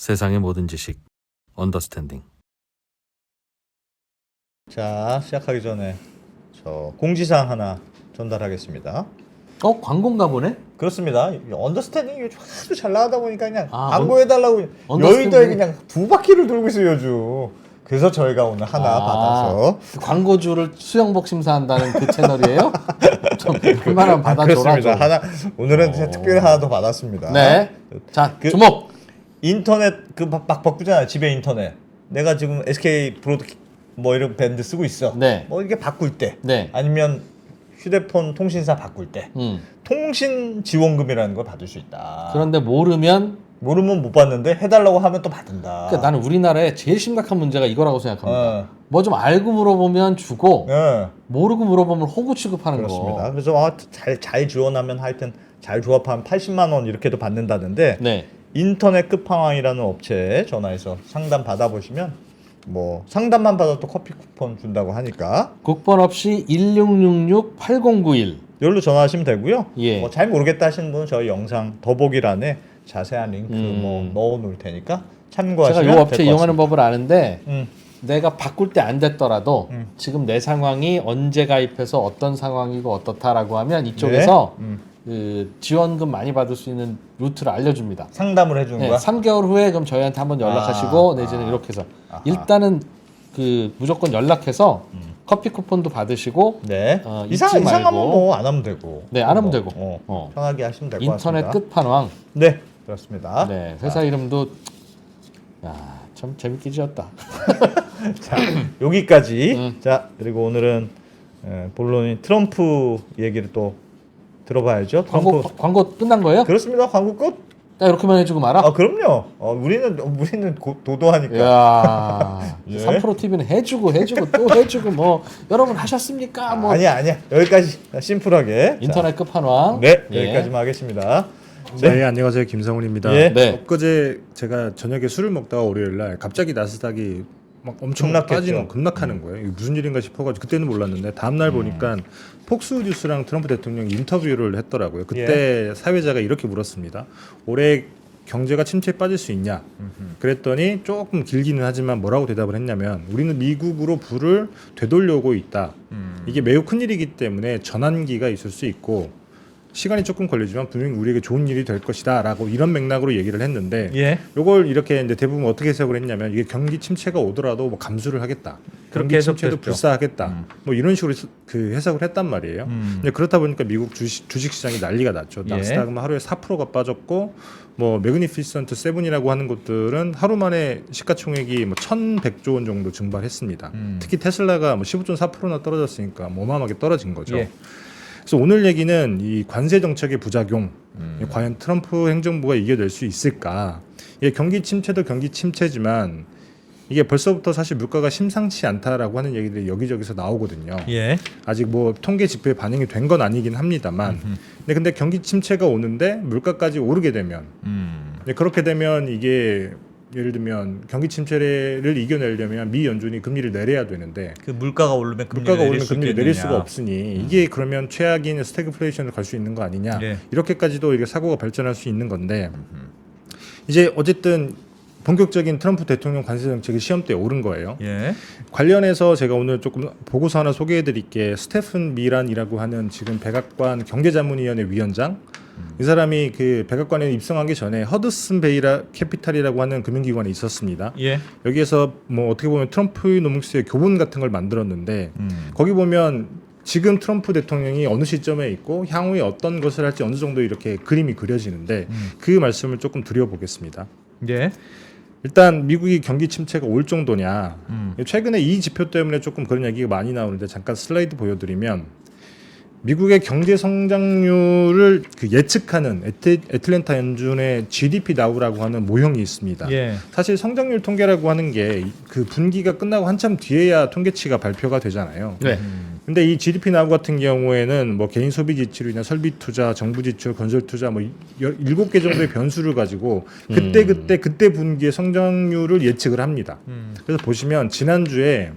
세상의 모든 지식 언더스탠딩. 자, 시작하기 전에 저 공지사항 하나 전달하겠습니다. 광고인가 보네? 그렇습니다. 언더스탠딩이 요즘 하도 잘 나가다 보니까 그냥 아, 광고해달라고 언더스탠딩. 여의도에 그냥 두 바퀴를 돌고 있어요 요즘. 그래서 저희가 오늘 하나 받아서 광고주를 수영복 심사한다는 그 채널이에요? 좀 그만하면 받아줘라. 그렇습니다. 하나 오늘은 특별히 하나 더 받았습니다. 네. 자, 그- 주목. 인터넷 막 바꾸잖아요. 집에 인터넷. 내가 지금 SK 브로드 뭐 이런 밴드 쓰고 있어. 네. 뭐 이게 바꿀 때, 네. 아니면 휴대폰 통신사 바꿀 때 통신 지원금이라는 걸 받을 수 있다. 그런데 모르면 모르면 못 받는데 해달라고 하면 또 받는다. 그러니까 나는 우리나라에 제일 심각한 문제가 이거라고 생각합니다. 어. 뭐 좀 알고 물어보면 주고 네, 모르고 물어보면 호구 취급하는 그렇습니다. 거. 그래서 잘 지원하면 하여튼 잘 조합하면 80만 원 이렇게도 받는다는데 네. 인터넷 끝판왕이라는 업체에 전화해서 상담 받아보시면 뭐 상담만 받아도 커피 쿠폰 준다고 하니까 국번 없이 1666-8091. 여기로 전화하시면 되고요. 예. 뭐 잘 모르겠다 하시는 분은 저희 영상 더보기란에 자세한 링크 뭐 넣어놓을 테니까 참고하시면 제가 이 업체 될것 이용하는 같습니다. 법을 아는데 음. 내가 바꿀 때 안 됐더라도 지금 내 상황이 언제 가입해서 어떤 상황이고 어떻다라고 하면 이쪽에서 네. 그 지원금 많이 받을 수 있는 루트를 알려줍니다. 상담을 해주는 네, 거야? 3개월 후에 그럼 저희한테 한번 연락하시고 내지는 이렇게 해서 일단은 그 무조건 연락해서 커피 쿠폰도 받으시고 네. 잊지 이상하면 말고. 뭐 안 하면 되고. 네, 안 하면 뭐, 되고. 편하게 하시면 될 것 같습니다. 인터넷 끝판왕. 네, 그렇습니다. 네, 회사 이름도 참 재밌게 지었다. 자, 여기까지. 자, 그리고 오늘은 본론인 트럼프 얘기를 또 들어봐야죠. 트럼프. 광고 끝난 거예요? 그렇습니다. 광고 끝. 딱 이렇게만 해주고 말아? 아, 그럼요. 우리는 도도하니까. 이야, 예. 3프로 TV는 해주고 또 해주고 뭐 여러분 하셨습니까? 뭐 아니야. 여기까지 심플하게. 인터넷 끝판왕. 네, 예. 여기까지만 하겠습니다. 네, 안녕하세요. 김성훈입니다. 예. 네. 엊그제 제가 저녁에 술을 먹다가 월요일 날 갑자기 나스닥이 막 엄청 급락했죠. 급락하는 거예요. 이게 무슨 일인가 싶어가지고 그때는 몰랐는데 다음 날 보니까 폭스 뉴스랑 트럼프 대통령이 인터뷰를 했더라고요. 그때 사회자가 이렇게 물었습니다. 올해 경제가 침체에 빠질 수 있냐? 그랬더니 조금 길기는 하지만 뭐라고 대답을 했냐면 우리는 미국으로 불을 되돌려오고 있다. 이게 매우 큰 일이기 때문에 전환기가 있을 수 있고 시간이 조금 걸리지만 분명히 우리에게 좋은 일이 될 것이다라고 이런 맥락으로 얘기를 했는데 예. 요걸 이렇게 이제 대부분 어떻게 해석을 했냐면 이게 경기 침체가 오더라도 뭐 감수를 하겠다. 그렇게 경기 침체도 해석됐죠. 불사하겠다. 뭐 이런 식으로 그 해석을 했단 말이에요. 근데 그렇다 보니까 미국 주식 시장이 난리가 났죠. 예. 나스닥은 하루에 4%가 빠졌고 뭐 매그니피센트 세븐이라고 하는 것들은 하루 만에 시가총액이 뭐 1,100조 원 정도 증발했습니다. 특히 테슬라가 뭐 15.4%나 떨어졌으니까 뭐 어마어마하게 떨어진 거죠. 예. 그래서 오늘 얘기는 이 관세 정책의 부작용, 과연 트럼프 행정부가 이겨낼 수 있을까? 이게 경기 침체도 경기 침체지만 이게 벌써부터 사실 물가가 심상치 않다라고 하는 얘기들이 여기저기서 나오거든요. 예. 아직 뭐 통계 지표에 반영이 된 건 아니긴 합니다만, 근데 경기 침체가 오는데 물가까지 오르게 되면, 그렇게 되면 이게 예를 들면 경기 침체를 이겨내려면 미 연준이 금리를 내려야 되는데 그 물가가 오르면 물가가 오르면 금리를 내릴 수가 없으니 이게 그러면 최악인 스태그플레이션으로 갈 수 있는 거 아니냐 예. 이렇게까지도 이게 사고가 발전할 수 있는 건데 이제 어쨌든 본격적인 트럼프 대통령 관세 정책이 시험대에 오른 거예요. 예. 관련해서 제가 오늘 조금 보고서 하나 소개해 드릴게. 스테픈 미란이라고 하는 지금 백악관 경제자문위원회 위원장 이 사람이 그 백악관에 입성하기 전에 허드슨 베이라 캐피탈이라고 하는 금융기관에 있었습니다. 예. 여기에서 뭐 어떻게 보면 트럼프 노믹스의 교본 같은 걸 만들었는데 거기 보면 지금 트럼프 대통령이 어느 시점에 있고 향후에 어떤 것을 할지 어느 정도 이렇게 그림이 그려지는데 그 말씀을 조금 드려보겠습니다. 예. 일단 미국이 경기 침체가 올 정도냐 최근에 이 지표 때문에 조금 그런 얘기가 많이 나오는데 잠깐 슬라이드 보여드리면 미국의 경제 성장률을 그 예측하는 애틀랜타 연준의 GDP 나우라고 하는 모형이 있습니다. 예. 사실 성장률 통계라고 하는 게 그 분기가 끝나고 한참 뒤에야 통계치가 발표가 되잖아요. 네. 근데 이 GDP 나우 같은 경우에는 뭐 개인 소비 지출이나 설비 투자, 정부 지출, 건설 투자 뭐 7개 정도의 변수를 가지고 그때 분기의 성장률을 예측을 합니다. 그래서 보시면 지난주에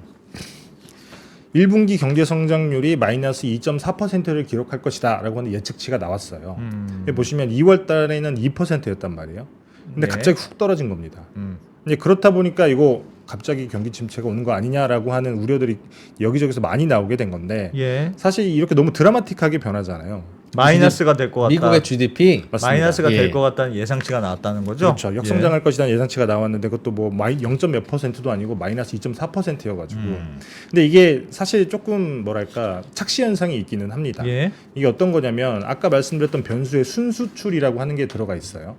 1분기 경제 성장률이 마이너스 2.4%를 기록할 것이다 라고 하는 예측치가 나왔어요. 보시면 2월 달에는 2%였단 말이에요. 근데 네. 갑자기 훅 떨어진 겁니다. 이제 그렇다 보니까 이거 갑자기 경기 침체가 오는 거 아니냐라고 하는 우려들이 여기저기서 많이 나오게 된 건데 예. 사실 이렇게 너무 드라마틱하게 변하잖아요. 마이너스가 될 것 같다. 미국의 GDP 맞습니다. 마이너스가 예. 될 것 같다는 예상치가 나왔다는 거죠. 그렇죠. 역성장할 것이라는 예상치가 나왔는데 그것도 뭐 0점 몇 %도 아니고 마이너스 2.4%여가지고. 근데 이게 사실 조금 뭐랄까 착시 현상이 있기는 합니다. 예. 이게 어떤 거냐면 아까 말씀드렸던 변수의 순수출이라고 하는 게 들어가 있어요.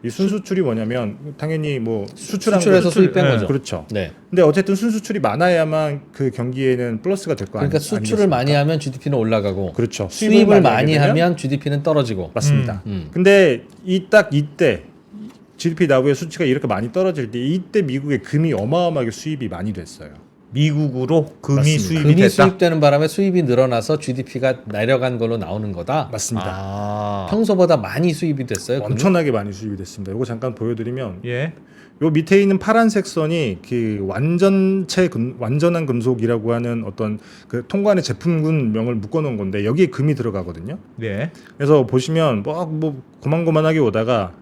이 순수출이 뭐냐면 당연히 뭐 수출해서 수입 뺀 예. 거죠. 그렇죠. 네. 근데 어쨌든 순수출이 많아야만 그 경기에는 플러스가 될 거 아니에요. 그러니까 수출을 많이 하면 GDP는 올라가고 그렇죠. 수입을 많이 하게 되면 하면 GDP는 떨어지고. 맞습니다. 음. 근데 이때 GDP 나부의 수치가 이렇게 많이 떨어질 때 이때 미국의 금이 어마어마하게 수입이 많이 됐어요. 미국으로 금이 맞습니다. 수입이 금이 됐다. 수입되는 바람에 수입이 늘어나서 GDP가 내려간 걸로 나오는 거다. 맞습니다. 아. 평소보다 많이 수입이 됐어요. 금이? 엄청나게 많이 수입이 됐습니다. 이거 잠깐 보여드리면 예. 요 밑에 있는 파란색 선이 그 완전한 금속이라고 하는 어떤 그 통관의 제품군명을 묶어놓은 건데 여기에 금이 들어가거든요. 네. 그래서 보시면 뭐 고만고만하게 오다가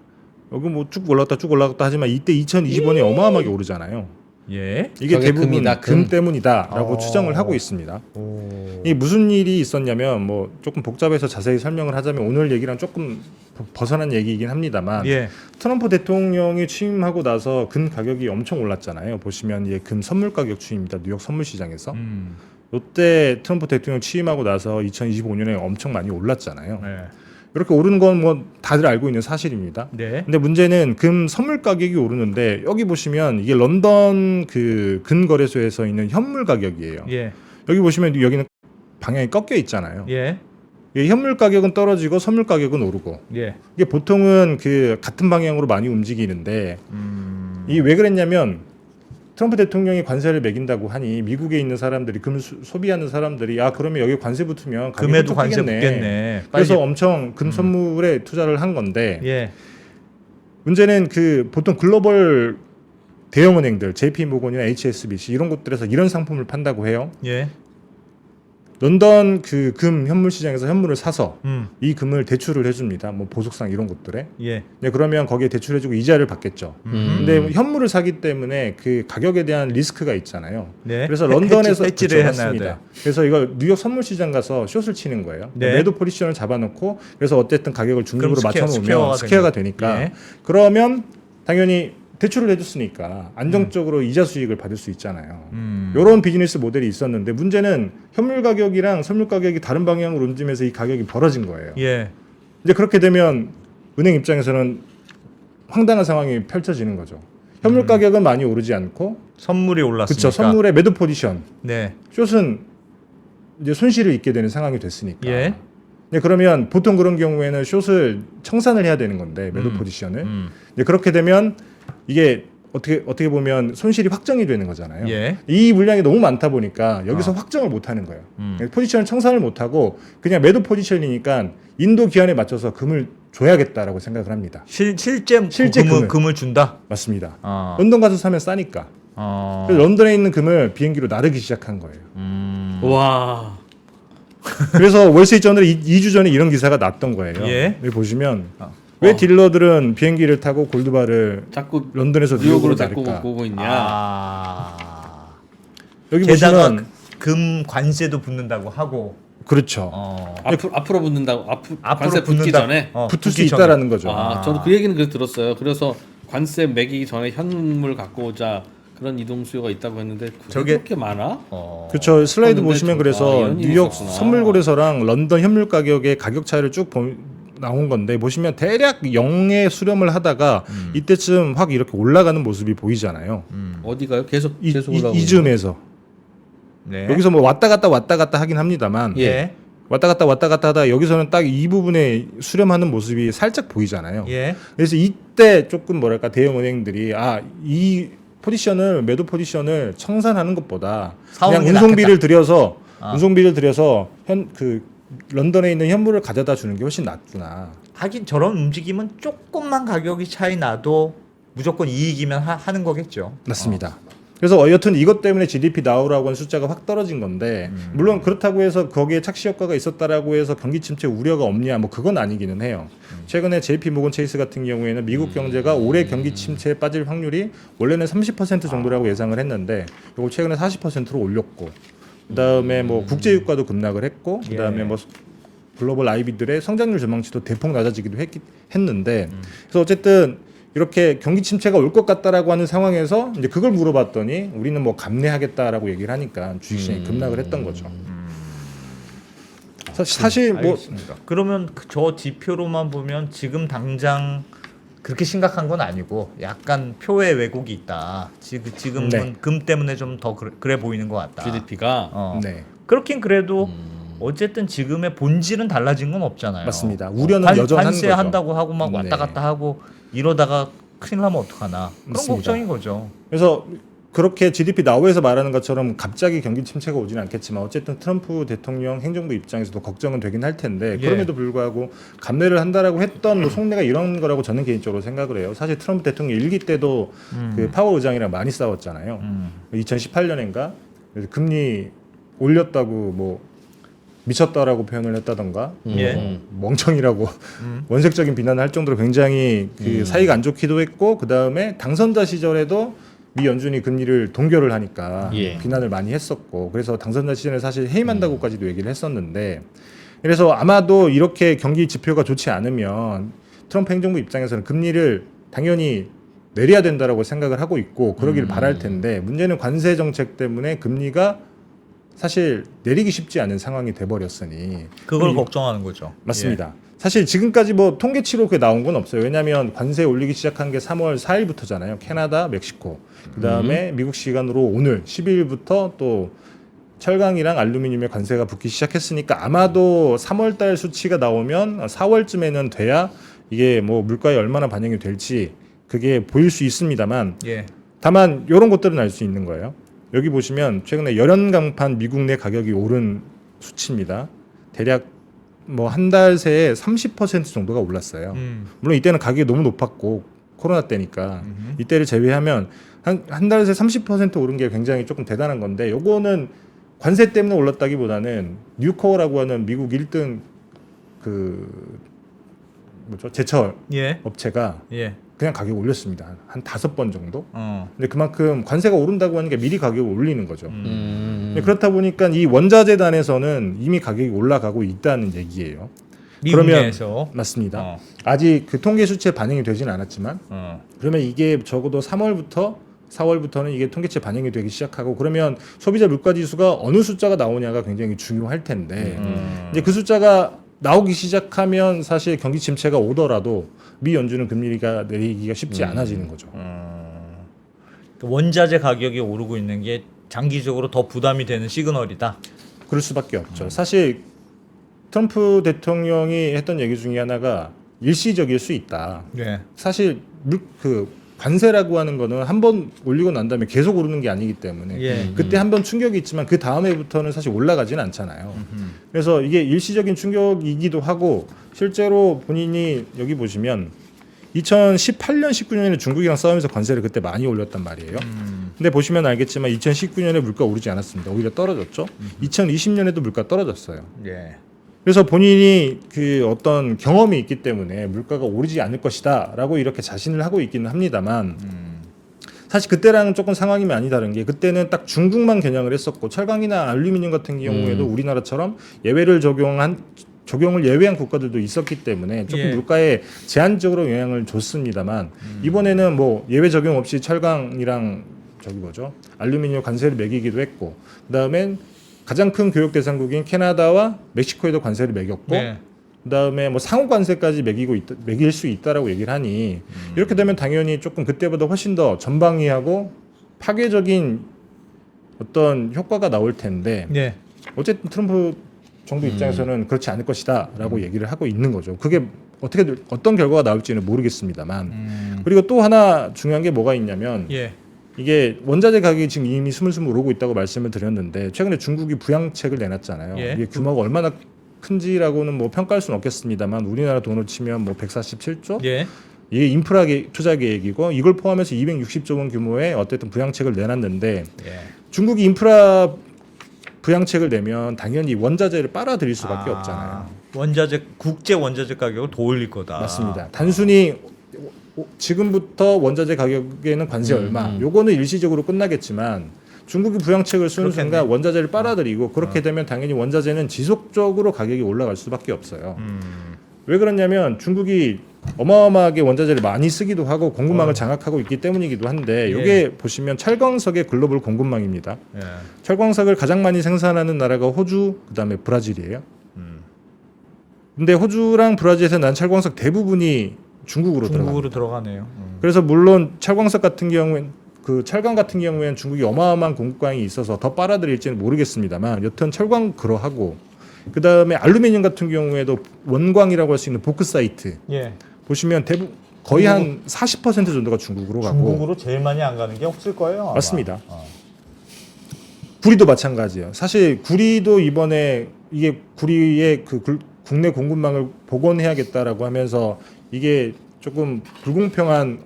여기 뭐 쭉 올라갔다 하지만 이때 2020원이 어마어마하게 오르잖아요. 예. 이게 저게 대부분 금이다, 금 금. 때문이다라고 추정을 하고 있습니다. 오. 이게 무슨 일이 있었냐면 뭐 조금 복잡해서 자세히 설명을 하자면 오늘 얘기랑 조금 벗어난 얘기이긴 합니다만 예. 트럼프 대통령이 취임하고 나서 금 가격이 엄청 올랐잖아요. 보시면 이게 금 선물 가격 추이입니다. 뉴욕 선물 시장에서. 이때 트럼프 대통령 취임하고 나서 2025년에 엄청 많이 올랐잖아요. 네. 이렇게 오르는 건 뭐 다들 알고 있는 사실입니다. 네. 근데 문제는 금 선물 가격이 오르는데 여기 보시면 이게 런던 그 금 거래소에서 있는 현물 가격이에요. 예. 여기 보시면 여기는 방향이 꺾여 있잖아요. 예. 이게 현물 가격은 떨어지고 선물 가격은 오르고 예. 이게 보통은 그 같은 방향으로 많이 움직이는데 이게 왜 그랬냐면 트럼프 대통령이 관세를 매긴다고 하니 미국에 있는 사람들이 금을 소비하는 사람들이 그러면 여기 관세 붙으면 가격이 금에도 또 관세 뛰겠네. 붙겠네. 그래서 빨리. 엄청 금 선물에 투자를 한 건데 예. 문제는 그 보통 글로벌 대형 은행들 JP 모건이나 HSBC 이런 곳들에서 이런 상품을 판다고 해요. 예. 런던 그 금 현물 시장에서 현물을 사서 음. 이 금을 대출을 해줍니다. 뭐 보석상 이런 것들에. 예. 네, 그러면 거기에 대출해주고 이자를 받겠죠. 근데 현물을 사기 때문에 그 가격에 대한 리스크가 있잖아요. 네. 그래서 런던에서 해지를 그렇죠, 해놔야 맞습니다. 돼. 그래서 이걸 뉴욕 선물 시장 가서 숏을 치는 거예요. 네. 매도 포지션을 잡아놓고 그래서 어쨌든 가격을 중립으로 그럼 맞춰놓으면 스퀘어가 되니까 예. 그러면 당연히 대출을 해줬으니까 안정적으로 이자 수익을 받을 수 있잖아요. 이런 비즈니스 모델이 있었는데 문제는 현물 가격이랑 선물 가격이 다른 방향으로 움직이면서 이 가격이 벌어진 거예요. 예. 이제 그렇게 되면 은행 입장에서는 황당한 상황이 펼쳐지는 거죠. 현물 가격은 많이 오르지 않고 선물이 올랐으니까. 그렇죠. 선물의 매도 포지션, 네. 숏은 이제 손실을 입게 되는 상황이 됐으니까. 예. 네, 그러면 보통 그런 경우에는 숏을 청산을 해야 되는 건데 매도 포지션을. 이제 그렇게 되면 이게 어떻게 보면 손실이 확정이 되는 거잖아요. 예. 이 물량이 너무 많다 보니까 여기서 확정을 못 하는 거예요. 포지션을 청산을 못 하고 그냥 매도 포지션이니까 인도 기한에 맞춰서 금을 줘야겠다라고 생각을 합니다. 실제 금을. 금을 준다. 맞습니다. 아. 런던 가서 사면 싸니까. 그래서 런던에 있는 금을 비행기로 나르기 시작한 거예요. 와. 그래서 월스트리트저널이 2주 전에 이런 기사가 났던 거예요. 예. 여기 보시면 왜 딜러들은 비행기를 타고 골드바를 자꾸 런던에서 뉴욕으로 뉴욕으로 데리고 나를까? 오고 있냐? 여기 게다가 보시면 금 관세도 붙는다고 하고. 그렇죠. 앞으로 붙는다고 앞으로 관세 붙기 붙는다. 전에. 붙을 수 붙기 전에. 있다라는 거죠. 저도 그 얘기는 그래서 들었어요. 그래서 관세 매기기 전에 현물 갖고 오자 그런 이동 수요가 있다고 했는데 저게- 그렇게 많아? 그렇죠. 슬라이드 그런데 보시면 좀- 그래서 이런 일이 뉴욕 있었구나. 선물거래소랑 런던 현물 가격의 가격 차이를 쭉 나온 건데 보시면 대략 0에 수렴을 하다가 이때쯤 확 이렇게 올라가는 모습이 보이잖아요. 어디가요? 계속 이 올라오고. 즈음에서 네. 여기서 뭐 왔다 갔다 하긴 합니다만 예. 왔다 갔다 하다 여기서는 딱 이 부분에 수렴하는 모습이 살짝 보이잖아요. 예. 그래서 이때 조금 뭐랄까 대형 은행들이 이 포지션을 매도 포지션을 청산하는 것보다 사오는 그냥 게 운송비를 들여서 그 런던에 있는 현물을 가져다 주는 게 훨씬 낫구나. 하긴 저런 움직임은 조금만 가격이 차이 나도 무조건 이익이면 하는 거겠죠. 맞습니다. 그래서 여튼 이것 때문에 GDP 나오라고 한 숫자가 확 떨어진 건데 물론 그렇다고 해서 거기에 착시 효과가 있었다라고 해서 경기 침체 우려가 없냐 뭐 그건 아니기는 해요. 최근에 JP 모건 체이스 같은 경우에는 미국 경제가 올해 경기 침체에 빠질 확률이 원래는 30% 정도라고 예상을 했는데 이걸 최근에 40%로 올렸고 그다음에 뭐 국제 유가도 급락을 했고 그다음에 뭐 글로벌 IB들의 성장률 전망치도 대폭 낮아지기도 했는데 그래서 어쨌든 이렇게 경기 침체가 올 것 같다라고 하는 상황에서 이제 그걸 물어봤더니 우리는 뭐 감내하겠다라고 얘기를 하니까 주식시장이 급락을 했던 거죠. 사실 뭐 알겠습니다. 그러면 저 지표로만 보면 지금 당장 그렇게 심각한 건 아니고 약간 표에 왜곡이 있다. 지금은 네. 금 때문에 좀 더 그래 보이는 것 같다. GDP가 네. 그렇긴 그래도 어쨌든 지금의 본질은 달라진 건 없잖아요. 맞습니다. 우려는 여전한 관세 거죠. 한다고 하고 막 왔다 네. 갔다 하고 이러다가 큰일 나면 어떡하나 그런 맞습니다. 걱정인 거죠. 그래서 그렇게 GDP 나오에서 말하는 것처럼 갑자기 경기 침체가 오지는 않겠지만 어쨌든 트럼프 대통령 행정부 입장에서도 걱정은 되긴 할 텐데 예. 그럼에도 불구하고 감내를 한다라고 했던 뭐 속내가 이런 거라고 저는 개인적으로 생각을 해요. 사실 트럼프 대통령 일기 때도 그 파월 의장이랑 많이 싸웠잖아요. 2018년인가 금리 올렸다고 뭐 미쳤다라고 표현을 했다던가 예. 멍청이라고 원색적인 비난을 할 정도로 굉장히 그 사이가 안 좋기도 했고 그 다음에 당선자 시절에도 미 연준이 금리를 동결을 하니까 예. 비난을 많이 했었고 그래서 당선자 시절에 사실 해임한다고까지도 얘기를 했었는데 그래서 아마도 이렇게 경기 지표가 좋지 않으면 트럼프 행정부 입장에서는 금리를 당연히 내려야 된다라고 생각을 하고 있고 그러기를 바랄 텐데 문제는 관세 정책 때문에 금리가 사실 내리기 쉽지 않은 상황이 돼버렸으니 그걸 걱정하는 거죠. 맞습니다. 사실 지금까지 뭐 통계치로 그게 나온 건 없어요. 왜냐하면 관세 올리기 시작한 게 3월 4일부터잖아요. 캐나다, 멕시코. 그다음에 미국 시간으로 오늘 12일부터 또 철강이랑 알루미늄의 관세가 붙기 시작했으니까 아마도 3월 달 수치가 나오면 4월쯤에는 돼야 이게 뭐 물가에 얼마나 반영이 될지 그게 보일 수 있습니다만 예. 다만 이런 것들은 알 수 있는 거예요. 여기 보시면 최근에 열연강판 미국 내 가격이 오른 수치입니다. 대략 뭐 한 달 새에 30% 정도가 올랐어요. 물론 이때는 가격이 너무 높았고 코로나 때니까 이때를 제외하면 한 달 새 30% 오른 게 굉장히 조금 대단한 건데 요거는 관세 때문에 올랐다기보다는 뉴코어라고 하는 미국 1등 그 뭐죠? 제철 예. 업체가 예. 그냥 가격 올렸습니다. 한 5번 정도. 어. 근데 그만큼 관세가 오른다고 하니까 미리 가격을 올리는 거죠. 음. 근데 그렇다 보니까 이 원자재단에서는 이미 가격이 올라가고 있다는 얘기예요. 미국 그러면- 내에서 맞습니다. 어. 아직 그 통계 수치에 반영이 되지는 않았지만 어. 그러면 이게 적어도 3월부터 4월부터는 이게 통계치에 반영이 되기 시작하고 그러면 소비자 물가 지수가 어느 숫자가 나오냐가 굉장히 중요할 텐데 이제 그 숫자가 나오기 시작하면 사실 경기 침체가 오더라도 미 연준은 금리가 내리기가 쉽지 않아지는 거죠. 원자재 가격이 오르고 있는 게 장기적으로 더 부담이 되는 시그널이다. 그럴 수밖에 없죠. 사실 트럼프 대통령이 했던 얘기 중에 하나가 일시적일 수 있다. 예. 사실 그 관세라고 하는 거는 한 번 올리고 난 다음에 계속 오르는 게 아니기 때문에 예. 그때 한 번 충격이 있지만 그 다음에부터는 사실 올라가지는 않잖아요. 그래서 이게 일시적인 충격이기도 하고 실제로 본인이 여기 보시면 2018년, 19년에 중국이랑 싸우면서 관세를 그때 많이 올렸단 말이에요. 근데 보시면 알겠지만 2019년에 물가 오르지 않았습니다. 오히려 떨어졌죠. 2020년에도 물가 떨어졌어요. 예. 그래서 본인이 그 어떤 경험이 있기 때문에 물가가 오르지 않을 것이다라고 이렇게 자신을 하고 있기는 합니다만 사실 그때랑은 조금 상황이 많이 다른 게 그때는 딱 중국만 겨냥을 했었고 철강이나 알루미늄 같은 경우에도 우리나라처럼 적용을 예외한 국가들도 있었기 때문에 조금 예. 물가에 제한적으로 영향을 줬습니다만 이번에는 뭐 예외 적용 없이 철강이랑 저기 뭐죠 알루미늄 관세를 매기기도 했고 그다음엔 가장 큰 교역 대상국인 캐나다와 멕시코에도 관세를 매겼고 네. 그다음에 뭐 상호 관세까지 매길 수 있다라고 얘기를 하니 이렇게 되면 당연히 조금 그때보다 훨씬 더 전방위하고 파괴적인 어떤 효과가 나올 텐데 예. 어쨌든 트럼프 정부 입장에서는 그렇지 않을 것이다라고 얘기를 하고 있는 거죠. 그게 어떤 결과가 나올지는 모르겠습니다만 그리고 또 하나 중요한 게 뭐가 있냐면 예. 이게 원자재 가격이 지금 이미 스물스물 오르고 있다고 말씀을 드렸는데 최근에 중국이 부양책을 내놨잖아요. 예. 이게 규모가 얼마나 큰지라고는 뭐 평가할 수는 없겠습니다만 우리나라 돈으로 치면 뭐 147조 예. 이게 인프라 투자 계획이고 이걸 포함해서 260조 원 규모의 어쨌든 부양책을 내놨는데 예. 중국이 인프라 부양책을 내면 당연히 원자재를 빨아들일 수밖에 없잖아요. 원자재 국제 원자재 가격을 더 올릴 거다. 맞습니다. 단순히 지금부터 원자재 가격에는 관세 얼마 요거는 일시적으로 끝나겠지만 중국이 부양책을 쓰는 그렇겠네. 순간 원자재를 빨아들이고 그렇게 되면 당연히 원자재는 지속적으로 가격이 올라갈 수밖에 없어요. 왜 그러냐면 중국이 어마어마하게 원자재를 많이 쓰기도 하고 공급망을 장악하고 있기 때문이기도 한데 이게 보시면 철광석의 글로벌 공급망입니다. 예. 철광석을 가장 많이 생산하는 나라가 호주, 그다음에 브라질이에요. 근데 호주랑 브라질에서 난 철광석 대부분이 중국으로 들어가네요. 그래서 물론 철광석 같은 경우엔 그 철강 같은 경우에는 중국이 어마어마한 공급광이 있어서 더 빨아들일지는 모르겠습니다만 여튼 철광 그러하고 그다음에 알루미늄 같은 경우에도 원광이라고 할 수 있는 보크사이트 예. 보시면 거의 한 40% 정도가 중국으로 가고 중국으로 제일 많이 안 가는 게 없을 거예요. 아마. 맞습니다. 구리도 마찬가지예요. 사실 구리도 이번에 이게 구리의 국내 공급망을 복원해야겠다라고 하면서 이게 조금 불공평한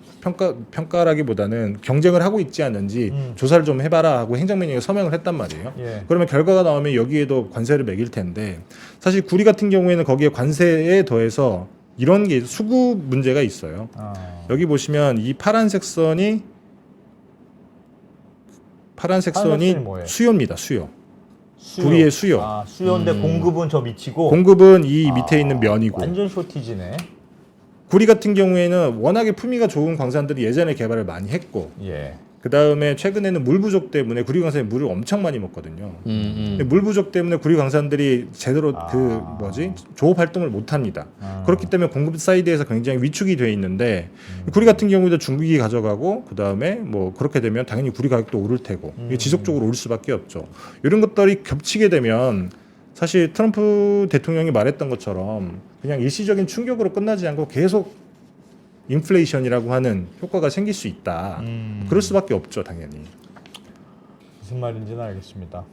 평가라기보다는 경쟁을 하고 있지 않은지 조사를 좀 해봐라 하고 행정명령에 서명을 했단 말이에요. 예. 그러면 결과가 나오면 여기에도 관세를 매길 텐데 사실 구리 같은 경우에는 거기에 관세에 더해서 이런 게 수급 문제가 있어요. 여기 보시면 이 파란색 선이 뭐예요? 수요입니다. 수요. 구리의 수요. 수요인데 공급은 저 미치고 공급은 이 밑에 있는 면이고 완전 쇼티지네. 구리 같은 경우에는 워낙에 품위가 좋은 광산들이 예전에 개발을 많이 했고 예. 그 다음에 최근에는 물 부족 때문에 구리 광산이 물을 엄청 많이 먹거든요. 근데 물 부족 때문에 구리 광산들이 제대로 조업 활동을 못 합니다. 그렇기 때문에 공급 사이드에서 굉장히 위축이 돼 있는데 구리 같은 경우도 중국이 가져가고 그 다음에 뭐 그렇게 되면 당연히 구리 가격도 오를 테고 이게 지속적으로 오를 수밖에 없죠. 이런 것들이 겹치게 되면 사실 트럼프 대통령이 말했던 것처럼 그냥 일시적인 충격으로 끝나지 않고 계속 인플레이션이라고 하는 효과가 생길 수 있다. 그럴 수밖에 없죠, 당연히. 무슨 말인지는 알겠습니다.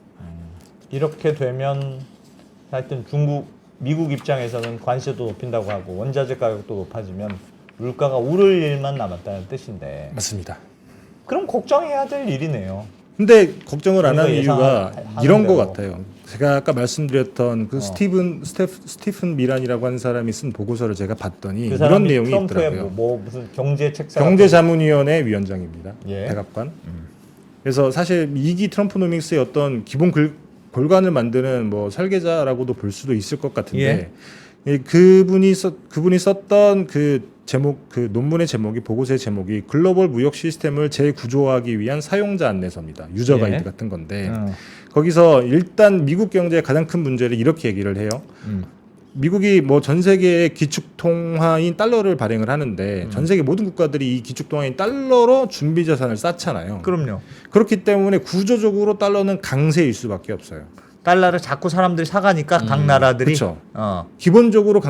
이렇게 되면 하여튼 미국 입장에서는 관세도 높인다고 하고 원자재 가격도 높아지면 물가가 오를 일만 남았다는 뜻인데 맞습니다. 그럼 걱정해야 될 일이네요. 근데 걱정을 안 하는 이유가 예상하는 이런 것 대로. 같아요. 제가 아까 말씀드렸던 그 스티픈 미란이라고 하는 사람이 쓴 보고서를 제가 봤더니 그 이런 사람이 내용이 트럼프의 있더라고요. 무슨 경제 책상 경제자문위원회 위원장입니다. 예. 백악관. 그래서 사실 2기 트럼프노믹스의 어떤 기본 골간을 만드는 뭐 설계자라고도 볼 수도 있을 것 같은데 그분이 썼던 그 제목 그 논문의 제목이 보고서의 제목이 글로벌 무역 시스템을 재구조하기 위한 사용자 안내서입니다. 유저 가이드 같은 건데 거기서 일단 미국 경제의 가장 큰 문제를 이렇게 얘기를 해요. 미국이 뭐 전 세계의 기축 통화인 달러를 발행을 하는데 전 세계 모든 국가들이 이 기축 통화인 달러로 준비 자산을 쌓잖아요. 그럼요. 그렇기 때문에 구조적으로 달러는 강세일 수밖에 없어요. 달러를 자꾸 사람들이 사가니까 각 나라들이 그렇죠. 기본적으로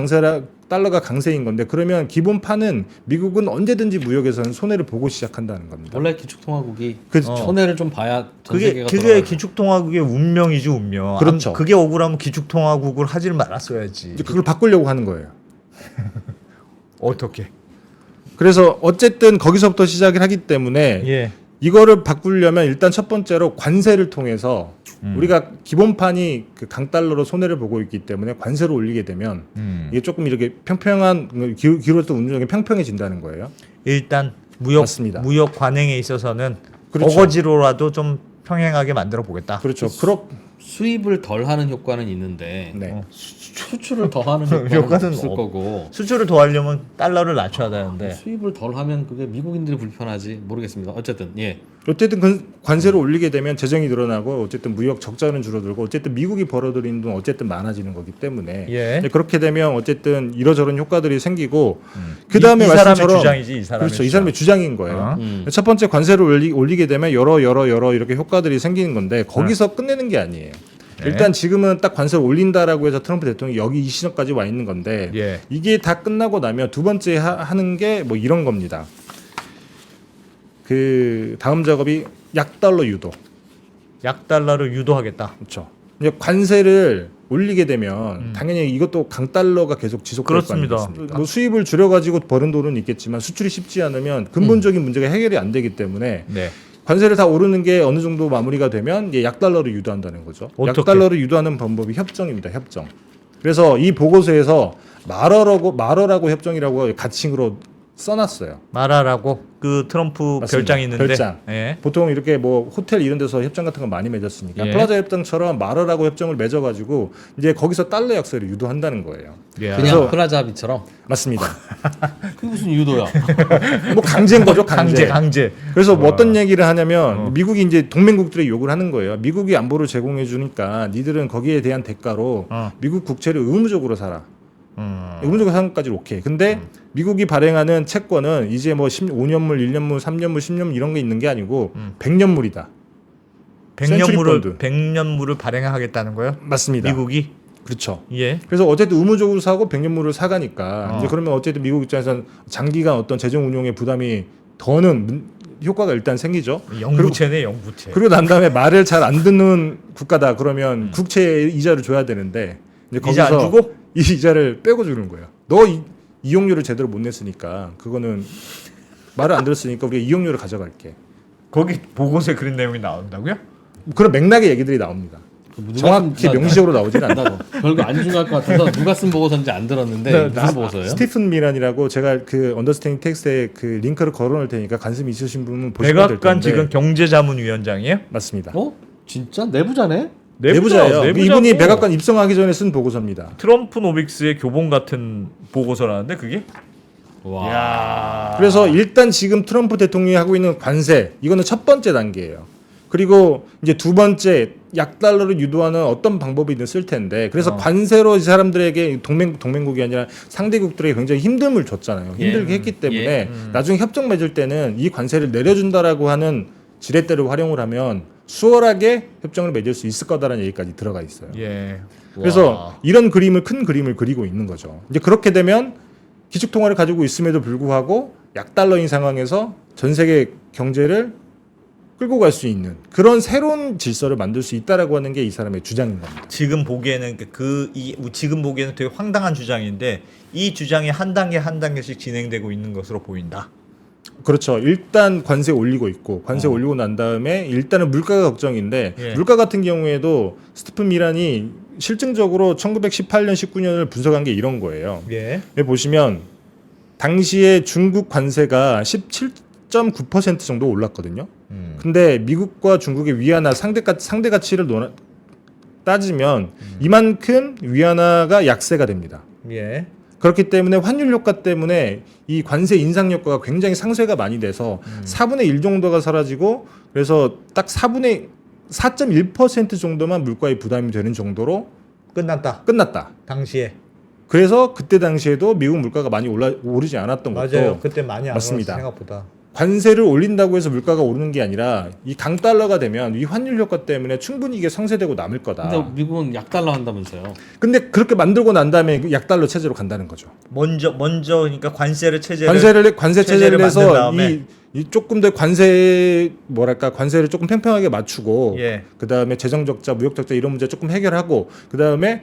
달러가 강세인 건데 그러면 기본판은 미국은 언제든지 무역에서는 손해를 보고 시작한다는 겁니다. 원래 기축통화국이 그렇죠. 손해를 좀 봐야 전 세계가 그게 돌아가요. 기축통화국의 운명이지 운명. 그렇죠. 그게 억울하면 기축통화국을 하질 말았어야지. 이제 그걸 바꾸려고 하는 거예요. 어떻게? 그래서 어쨌든 거기서부터 시작을 하기 때문에 예. 이거를 바꾸려면 일단 첫 번째로 관세를 통해서 우리가 기본판이 그 강달러로 손해를 보고 있기 때문에 관세를 올리게 되면 이게 조금 이렇게 평평한 기울었던 운동이 평평해진다는 거예요. 일단 맞습니다. 무역 관행에 있어서는 그렇죠. 어거지로라도 좀 평행하게 만들어 보겠다. 그렇죠. 수입을 덜 하는 효과는 있는데 네. 수출을 더 하는 효과는 효과는 없을 거고 수출을 더 하려면 달러를 낮춰야 되는데 수입을 덜 하면 그게 미국인들이 불편하지 모르겠습니다. 어쨌든 어쨌든 관세를 올리게 되면 재정이 늘어나고 어쨌든 무역 적자는 줄어들고 어쨌든 미국이 벌어들이는 돈 어쨌든 많아지는 거기 때문에 예. 그렇게 되면 어쨌든 이러저런 효과들이 생기고 그 다음에 이 사람의 말씀처럼 주장이지 이 사람의 그렇죠. 이 사람의 주장인 거예요. 어? 첫 번째 관세를 올리게 되면 여러 이렇게 효과들이 생기는 건데 거기서 끝내는 게 아니에요. 네. 일단 지금은 딱 관세를 올린다라고 해서 트럼프 대통령이 여기 이 시점까지 와 있는 건데 예. 이게 다 끝나고 나면 두 번째 하는 게 뭐 이런 겁니다. 그 다음 작업이 약달러 유도. 약달러를 유도하겠다. 그렇죠. 이제 관세를 올리게 되면 당연히 이것도 강달러가 계속 지속될 거 그렇습니다. 아니겠습니까? 뭐 수입을 줄여가지고 버는 돈은 있겠지만 수출이 쉽지 않으면 근본적인 문제가 해결이 안 되기 때문에 네. 관세를 다 오르는 게 어느 정도 마무리가 되면 이제 약달러를 유도한다는 거죠. 어떻게? 약달러를 유도하는 방법이 협정입니다. 협정. 그래서 이 보고서에서 말어라고 협정이라고 가칭으로 써놨어요. 말하라고 그 트럼프 맞습니다. 별장이 있는데 별장. 예. 보통 이렇게 뭐 호텔 이런 데서 협정 같은 거 많이 맺었으니까 예. 플라자 협정처럼 말어라고 협정을 맺어가지고 이제 거기서 달러 약세를 유도한다는 거예요. 예. 그냥 그래서- 플라자 합의처럼. 맞습니다. 그게 무슨 유도야? 뭐 강제인 거죠, 강제. 강제. 그래서 뭐 어떤 얘기를 하냐면 미국이 이제 동맹국들이 욕을 하는 거예요. 미국이 안보를 제공해 주니까 니들은 거기에 대한 대가로 미국 국채를 의무적으로 사라. 의무적으로 사는 것까지 오케이. 근데 미국이 발행하는 채권은 이제 뭐 5년물, 1년물, 3년물, 10년물 이런 게 있는 게 아니고 100년물이다. 센츄리 펀드. 100년물을 발행하겠다는 거예요? 맞습니다. 미국이? 그렇죠. 예. 그래서 어쨌든 의무적으로 사고 100년물을 사가니까 이제 그러면 어쨌든 미국 입장에서는 장기간 어떤 재정 운용의 부담이 더는 효과가 일단 생기죠. 영부채네, 영부채. 그리고 난 다음에 말을 잘 안 듣는 국가다 그러면 국채 이자를 줘야 되는데 이제 이자 안 거기서 주고? 이 이자를 빼고 주는 거예요. 너 이용료를 제대로 못 냈으니까 그거는 말을 안 들었으니까 우리가 이용료를 가져갈게. 거기 보고서에 그런 내용이 나온다고요? 그런 맥락의 얘기들이 나옵니다. 정확히 명시적으로 나오진 않다. 나도 별거 안 중요할 것 같아서 누가 쓴 보고서인지 안 들었는데 무슨 보고서예요? 스티픈 미란이라고 제가 그 언더스탠딩 텍스트에 그 링크를 걸어놓을 테니까 관심 있으신 분은 보시면 될 텐데. 백악관 지금 경제자문위원장이에요? 맞습니다. 어? 진짜 내부자네? 내부자예요. 내부자고. 이분이 백악관 입성하기 전에 쓴 보고서입니다. 트럼프 노빅스의 교본 같은 보고서라는데 그게? 와. 야. 그래서 일단 지금 트럼프 대통령이 하고 있는 관세 이거는 첫 번째 단계예요. 그리고 이제 두 번째 약달러를 유도하는 어떤 방법이든 쓸 텐데 그래서 관세로 이 사람들에게 동맹국이 아니라 상대국들에게 굉장히 힘듦을 줬잖아요. 힘들게 했기 때문에 나중에 협정 맺을 때는 이 관세를 내려준다라고 하는 지렛대를 활용을 하면 수월하게 협정을 맺을 수 있을 거다라는 얘기까지 들어가 있어요. 예. 그래서 와. 이런 큰 그림을 그리고 있는 거죠. 이제 그렇게 되면 기축통화를 가지고 있음에도 불구하고 약달러인 상황에서 전 세계 경제를 끌고 갈 수 있는 그런 새로운 질서를 만들 수 있다라고 하는 게 이 사람의 주장인 겁니다. 지금 보기에는 지금 보기에는 되게 황당한 주장인데 이 주장이 한 단계 한 단계씩 진행되고 있는 것으로 보인다. 그렇죠. 일단 관세 올리고 있고 관세 올리고 난 다음에 일단은 물가가 걱정인데 예. 물가 같은 경우에도 스티픈 미란이 실증적으로 1918년 19년을 분석한 게 이런 거예요. 예. 여기 보시면 당시에 중국 관세가 17.9% 정도 올랐거든요. 근데 미국과 중국의 위안화 상대 가치를 따지면 이만큼 위안화가 약세가 됩니다. 예. 그렇기 때문에 환율 효과 때문에 이 관세 인상 효과가 굉장히 상쇄가 많이 돼서 4분의 1 정도가 사라지고 그래서 딱 4.1% 정도만 물가의 부담이 되는 정도로 끝났다. 당시에. 그래서 그때 당시에도 미국 물가가 많이 오르지 않았던 것도 맞아요. 그때 많이 안 맞습니다. 올랐어요, 생각보다. 관세를 올린다고 해서 물가가 오르는 게 아니라 이 강달러가 되면 이 환율 효과 때문에 충분히 이게 상쇄되고 남을 거다. 근데 미국은 약달러 한다면서요? 근데 그렇게 만들고 난 다음에 그 약달러 체제로 간다는 거죠. 먼저 그러니까 관세 체제를 체제를 만든 해서 다음에. 이 조금 더 관세를 조금 평평하게 맞추고 예. 그다음에 재정 적자, 무역 적자 이런 문제 조금 해결하고 그다음에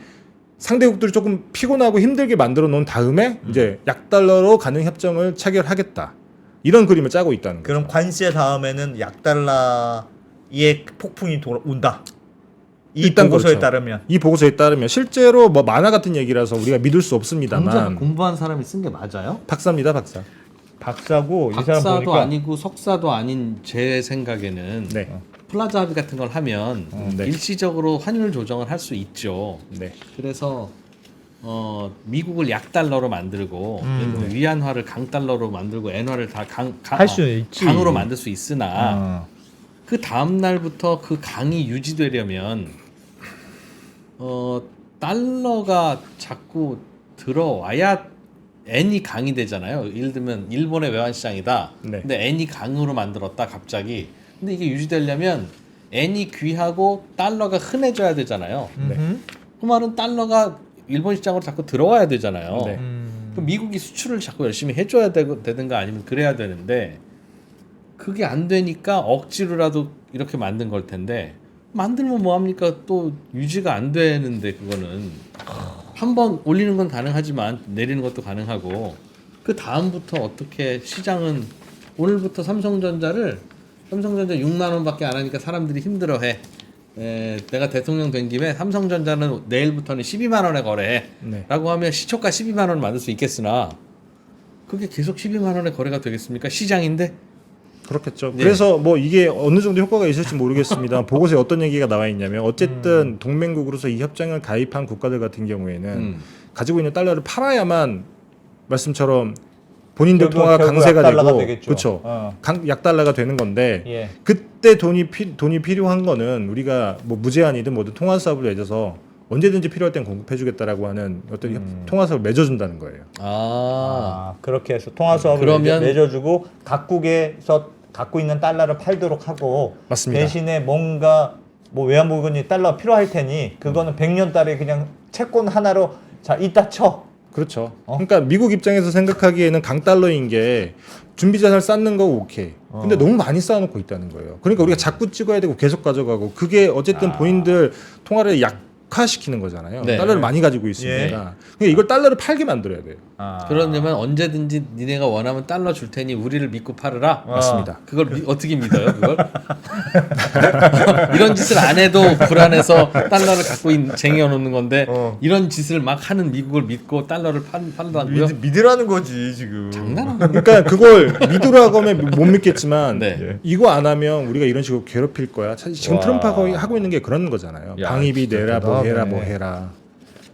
상대국들을 조금 피곤하고 힘들게 만들어 놓은 다음에 이제 약달러로 가는 협정을 체결하겠다. 이런 그림을 짜고 있다는 거죠. 그럼 관세 다음에는 약달러의 폭풍이 온다. 이 일단 보고서에 그렇죠. 따르면. 이 보고서에 따르면 실제로 뭐 만화 같은 얘기라서 우리가 믿을 수 당장 없습니다만 공부한 사람이 쓴 게 맞아요? 박사입니다, 박사. 박사고 이 사람 박사도 보니까 아니고 석사도 아닌 제 생각에는 네. 플라자 합의 같은 걸 하면 네. 일시적으로 환율 조정을 할 수 있죠. 네. 그래서 미국을 약달러로 만들고 예를 들면 위안화를 강달러로 만들고 엔화를 다 할 수는 있지. 강으로 만들 수 있으나 어. 그 다음 날부터 그 강이 유지되려면 달러가 자꾸 들어와야 엔이 강이 되잖아요. 예를 들면 일본의 외환 시장이다. 네. 근데 엔이 강으로 만들었다 갑자기. 근데 이게 유지되려면 엔이 귀하고 달러가 흔해져야 되잖아요. 그 말은 달러가 일본 시장으로 자꾸 들어와야 되잖아요. 네. 그럼 미국이 수출을 자꾸 열심히 해줘야 되든가 아니면 그래야 되는데 그게 안 되니까 억지로라도 이렇게 만든 걸 텐데 만들면 뭐 합니까? 또 유지가 안 되는데 그거는 한번 올리는 건 가능하지만 내리는 것도 가능하고 그 다음부터 어떻게 시장은 오늘부터 삼성전자 6만 원밖에 안 하니까 사람들이 힘들어해. 내가 대통령 된 김에 삼성전자는 내일부터는 12만 원에 거래해. 네. 라고 하면 시초가 12만 원 만들 수 있겠으나 그게 계속 12만 원에 거래가 되겠습니까? 시장인데? 그렇겠죠. 네. 그래서 뭐 이게 어느 정도 효과가 있을지 모르겠습니다. 보고서에 어떤 얘기가 나와 있냐면 어쨌든 동맹국으로서 이 협정을 가입한 국가들 같은 경우에는 가지고 있는 달러를 팔아야만 말씀처럼 본인들 결국 통화가 강세가 약달러가 되고 되겠죠. 그렇죠. 어. 약달러가 되는 건데 예. 그때 돈이 필요한 거는 우리가 뭐 무제한이든 뭐든 통화 사업을 맺어서 언제든지 필요할 땐 공급해주겠다라고 하는 어떤 통화 사업을 맺어준다는 거예요. 그렇게 해서 통화 수업을 그러면- 맺어주고 각국에서 갖고 있는 달러를 팔도록 하고 맞습니다. 대신에 뭔가 뭐 외환보건이 달러가 필요할 테니 그거는 100년달에 그냥 채권 하나로 자 이따 쳐. 그렇죠. 그러니까 미국 입장에서 생각하기에는 강달러인 게 준비자산을 쌓는 거 오케이. 근데 너무 많이 쌓아놓고 있다는 거예요. 그러니까 우리가 자꾸 찍어야 되고 계속 가져가고 그게 어쨌든 본인들 통화를 약화시키는 거잖아요. 네. 달러를 많이 가지고 있으니까. 그러니까 이걸 달러를 팔게 만들어야 돼요. 그러려면 언제든지 니네가 원하면 달러 줄 테니 우리를 믿고 팔으라. 맞습니다. 그걸 어떻게 믿어요? 그걸? 이런 짓을 안 해도 불안해서 달러를 갖고 쟁여놓는 건데 이런 짓을 막 하는 미국을 믿고 달러를 팔라고요? 믿으라는 거지 지금. 장난하는 거. 그러니까 그걸 믿으라고 하면 못 믿겠지만 네. 이거 안 하면 우리가 이런 식으로 괴롭힐 거야. 사실 지금 와. 트럼프가 하고 있는 게 그런 거잖아요. 야, 방위비 진짜 내라 뭐 해라 대단하네. 뭐 해라.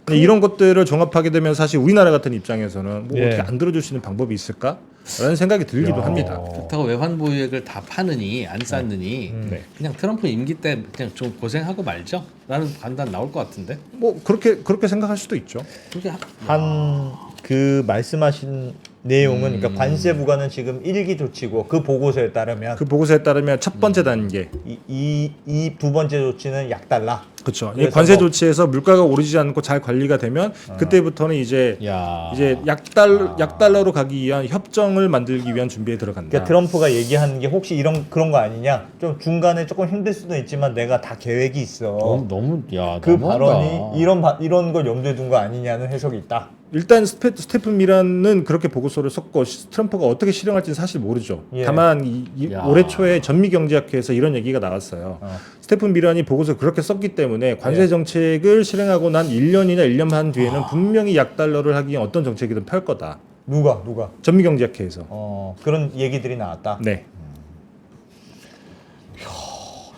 근데 이런 것들을 종합하게 되면 사실 우리나라 같은 입장에서는 뭐 예. 어떻게 안 들어줄 수 있는 방법이 있을까? 라는 생각이 들기도 합니다. 그렇다고 외환 보유액을 다 파느니 안 쌓느니 네. 그냥 트럼프 임기 때 그냥 좀 고생하고 말죠. 라는 판단 나올 것 같은데. 뭐 그렇게 생각할 수도 있죠. 그게 한 그 말씀하신 내용은 그러니까 관세 부과는 지금 1기 조치고 그 보고서에 따르면 그 보고서에 따르면 첫 번째 단계, 이 두 번째 조치는 약달러. 그렇죠. 이 그래서 관세 뭐- 조치에서 물가가 오르지 않고 잘 관리가 되면 그때부터는 이제 야. 약달러로 가기 위한 협정을 만들기 위한 준비에 들어간다. 그러니까 트럼프가 얘기하는 게 혹시 그런 거 아니냐? 좀 중간에 조금 힘들 수도 있지만 내가 다 계획이 있어. 너무 야 그 너무한다. 발언이 이런 걸 염두에 둔 거 아니냐는 해석이 있다. 일단 스테픈 미란은 그렇게 보고서를 썼고 트럼프가 어떻게 실행할지는 사실 모르죠. 예. 다만 야. 올해 초에 전미경제학회에서 이런 얘기가 나왔어요. 스테픈 미란이 보고서 그렇게 썼기 때문에 관세 예. 정책을 실행하고 난 1년이나 1년 반 뒤에는 분명히 약달러를 하기 위한 어떤 정책이든 펼 거다. 누가? 전미경제학회에서. 그런 얘기들이 나왔다. 네.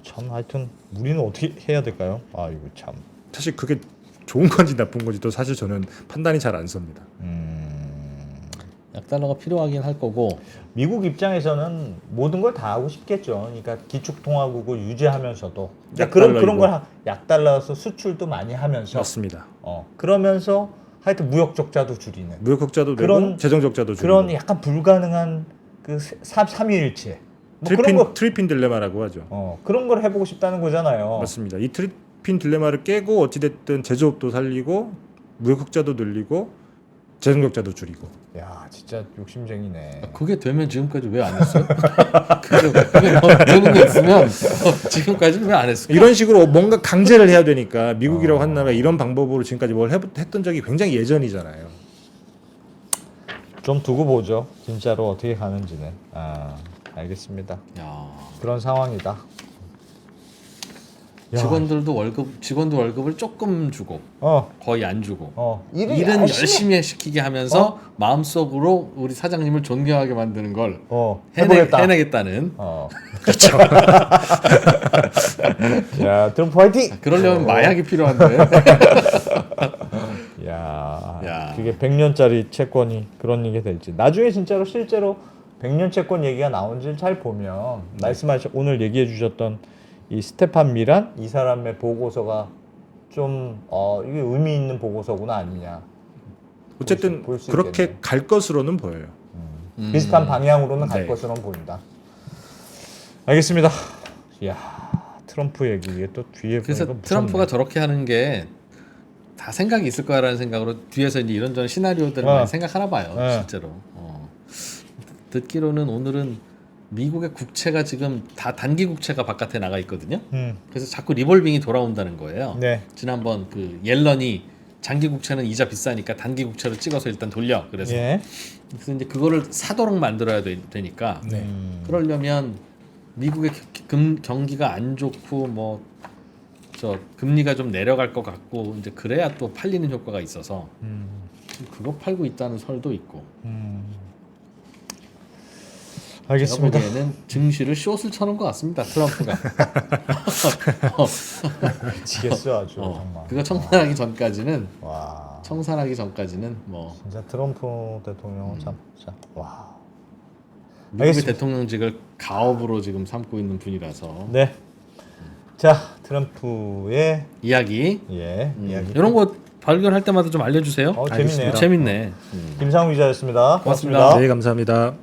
참 하여튼 우리는 어떻게 해야 될까요? 아 이거 참. 사실 그게 좋은 건지 나쁜 건지도 사실 저는 판단이 잘 안 섭니다. 약달러가 필요하긴 할 거고. 미국 입장에서는 모든 걸 다 하고 싶겠죠. 그러니까 기축통화국을 유지하면서도 약달러이고. 그런 걸 약달러서 수출도 많이 하면서 맞습니다. 그러면서 하여튼 무역 적자도 줄이는 무역 적자도 그런- 되고 재정 적자도 줄이고. 그런 약간 불가능한 그 삼위일체 뭐 그런 거 트리핀 딜레마라고 하죠. 그런 걸 해보고 싶다는 거잖아요. 맞습니다. 이 트리핀 딜레마를 깨고 어찌됐든 제조업도 살리고 무역 흑자도 늘리고 재정 적자도 줄이고. 야 진짜 욕심쟁이네. 그게 되면 지금까지 왜 안 했어요? 그게 뭐 되는 거 있으면 지금까지는 왜 안 했을까? 이런 식으로 뭔가 강제를 해야 되니까 미국이라고 한 나라가 이런 방법으로 지금까지 뭘 했던 적이 굉장히 예전이잖아요. 좀 두고 보죠. 진짜로 어떻게 가는지는. 알겠습니다. 야. 그런 상황이다. 직원도 월급을 조금 주고 거의 안 주고 일은 열심히 시키게 하면서 마음속으로 우리 사장님을 존경하게 만드는 걸 해보겠다. 해내겠다는. 그렇죠. 야 트럼프 화이팅! 그러려면 마약이 필요한데. 야 그게 100년짜리 채권이 그런 얘기 될지 나중에 진짜로 실제로 100년 채권 얘기가 나온지를 잘 보면 말씀하신 오늘 얘기해 주셨던 이 스테판 미란 이 사람의 보고서가 좀 이게 의미 있는 보고서구나 아니냐. 어쨌든 볼수 그렇게 있겠네. 갈 것으로는 보여요. 비슷한 방향으로는 갈 네. 것으로는 보인다. 알겠습니다. 이야 트럼프 얘기 이게 또 뒤에 그래서 보니까 트럼프가 무섭네. 저렇게 하는 게 다 생각이 있을 거라는 생각으로 뒤에서 이제 이런저런 시나리오들을 많이 생각하나 봐요. 실제로. 듣기로는 오늘은 미국의 국채가 지금 다 단기 국채가 바깥에 나가 있거든요. 음. 그래서 자꾸 리볼빙이 돌아온다는 거예요. 네. 지난번 그 옐런이 장기 국채는 이자 비싸니까 단기 국채로 찍어서 일단 돌려. 그래서 예. 이제 그거를 사도록 만들어야 되니까 네. 그러려면 미국의 경기가 안 좋고 뭐 저 금리가 좀 내려갈 것 같고 이제 그래야 또 팔리는 효과가 있어서 그거 팔고 있다는 설도 있고. 알겠습니다. 제가 보기에는 증시를 숏을 쳐놓은 것 같습니다. 트럼프가. 미치겠어 아주 정말. 그거 청산하기 전까지는 와. 뭐 진짜 트럼프 대통령은 참 진짜 와. 미국의 알겠습니다. 대통령직을 가업으로 지금 삼고 있는 분이라서 네. 자, 트럼프의 이야기 이야기. 이런 거 발견할 때마다 좀 알려주세요. 재밌네요. 재밌네. 김상우 기자였습니다. 고맙습니다. 고맙습니다. 네, 감사합니다.